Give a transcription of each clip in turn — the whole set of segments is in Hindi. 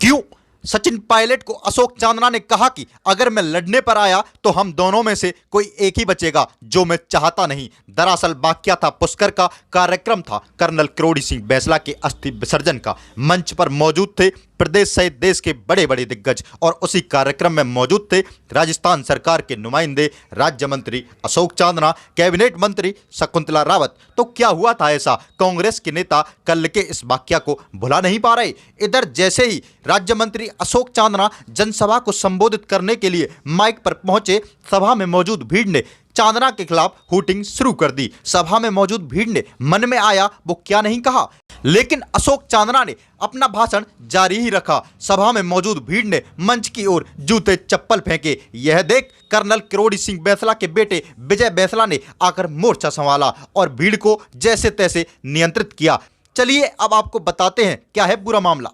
क्यों? सचिन पायलट को अशोक चांदना ने कहा कि अगर मैं लड़ने पर आया तो हम दोनों में से कोई एक ही बचेगा, जो मैं चाहता नहीं। दरअसल वाकया था पुष्कर का, कार्यक्रम था कर्नल किरोड़ी सिंह बैंसला के अस्थि विसर्जन का। मंच पर मौजूद थे प्रदेश सहित देश के बड़े बड़े दिग्गज और उसी कार्यक्रम में मौजूद थे राजस्थान सरकार के नुमाइंदे, राज्य मंत्री अशोक चांदना, कैबिनेट मंत्री शकुंतला रावत। तो क्या हुआ था ऐसा? कांग्रेस के नेता कल के इस वाकया को भुला नहीं पा रहे। इधर जैसे ही राज्य मंत्री अशोक चांदना जनसभा को संबोधित करने के लिए माइक पर पहुंचे, सभा में मौजूद भीड़ ने चांदना के खिलाफ हूटिंग शुरू कर दी। सभा में मौजूद भीड़ ने मन में आया वो क्या नहीं कहा, लेकिन अशोक चांदना ने अपना भाषण जारी ही रखा। सभा में मौजूद भीड़ ने मंच की ओर जूते चप्पल फेंके। यह देख कर्नल किरोड़ी सिंह बैंसला के बेटे विजय बैंसला ने आकर मोर्चा संभाला और भीड़ को जैसे तैसे नियंत्रित किया। चलिए अब आपको बताते हैं क्या है पूरा मामला।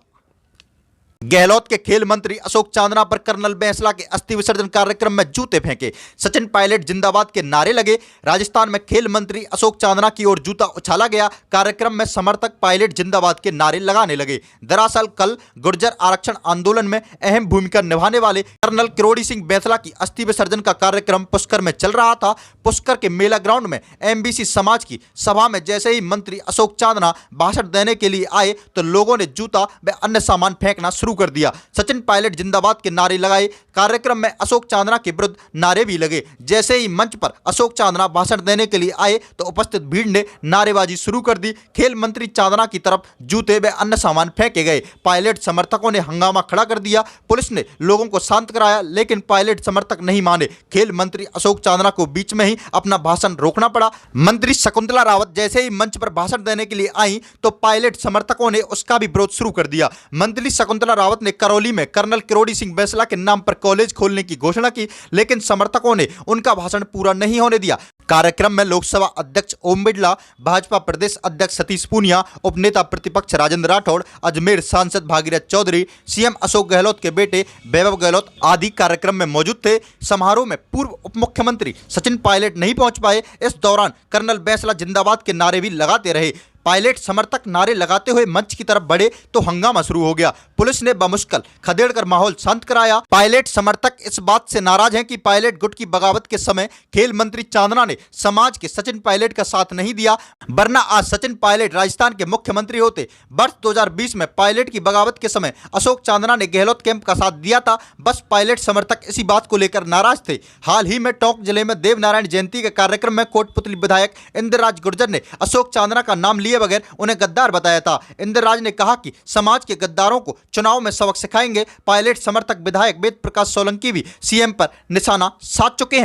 गहलोत के खेल मंत्री अशोक चांदना पर कर्नल बैंसला के अस्थि विसर्जन कार्यक्रम में जूते फेंके। सचिन पायलट जिंदाबाद के नारे लगे। राजस्थान में खेल मंत्री अशोक चांदना की ओर जूता उछाला गया। कार्यक्रम में समर्थक पायलट जिंदाबाद के नारे लगाने लगे। दरअसल कल गुर्जर आरक्षण आंदोलन में अहम भूमिका निभाने वाले कर्नल किरोड़ी सिंह बैंसला की अस्थि विसर्जन का कार्यक्रम पुष्कर में चल रहा था। पुष्कर के मेला ग्राउंड में एमबीसी समाज की सभा में जैसे ही मंत्री अशोक चांदना भाषण देने के लिए आए तो लोगों ने जूता व अन्य सामान फेंकना शुरू कर दिया। सचिन पायलट जिंदाबाद के नारे लगाए। कार्यक्रम में अशोक चांदना के विरुद्ध नारे भी लगे। जैसे ही मंच पर अशोक चांदना भाषण देने के लिए आए तो उपस्थित भीड़ ने नारेबाजी शुरू कर दी। खेल मंत्री चांदना की तरफ जूते व अन्य सामान फेंके गए। पायलट समर्थकों ने हंगामा खड़ा कर दिया। पुलिस ने लोगों को शांत कराया, लेकिन पायलट समर्थक नहीं माने। खेल मंत्री अशोक चांदना को बीच में ही अपना भाषण रोकना पड़ा। मंत्री शकुंतला रावत जैसे ही मंच पर भाषण देने के लिए आई तो पायलट समर्थकों ने उसका भी विरोध शुरू कर दिया। मंत्री शकुंतला रावत ने करौली में कर्नल किरोड़ी सिंह बैंसला के नाम पर कॉलेज खोलने की घोषणा की, लेकिन समर्थकों ने उनका भाषण पूरा नहीं होने दिया। कार्यक्रम में लोकसभा अध्यक्ष ओम बिड़ला, भाजपा प्रदेश अध्यक्ष सतीश पूनिया, उपनेता प्रतिपक्ष राजेंद्र राठौड़, अजमेर सांसद भागीरथ चौधरी, सीएम अशोक गहलोत के बेटे वैभव गहलोत आदि कार्यक्रम में मौजूद थे। समारोह में पूर्व उप मुख्यमंत्री सचिन पायलट नहीं पहुंच पाए। इस दौरान कर्नल बैंसला जिंदाबाद के नारे भी लगाते रहे। पायलट समर्थक नारे लगाते हुए मंच की तरफ बढ़े तो हंगामा शुरू हो गया। पुलिस ने बमुश्किल खदेड़कर माहौल शांत कराया। पायलट समर्थक इस बात से नाराज हैं कि पायलट गुट की बगावत के समय खेल मंत्री चांदना ने समाज के सचिन पायलट का साथ नहीं दिया, वरना आज सचिन पायलट राजस्थान के मुख्यमंत्री होते। वर्ष 2020 में पायलट की बगावत के समय अशोक चांदना ने गहलोत कैंप का साथ दिया था। बस पायलट समर्थक इसी बात को लेकर नाराज थे। हाल ही में टोंक जिले में देवनारायण जयंती के कार्यक्रम में कोटपुतली विधायक इंद्रराज गुर्जर ने अशोक चांदना का नाम लिए बगैर उन्हें गद्दार बताया था। इंद्रराज ने कहा कि समाज के गद्दारों को चुनाव में सबक सिखाएंगे। पायलट समर्थक विधायक वेद प्रकाश सोलंकी भी सीएम पर निशाना साध चुके हैं।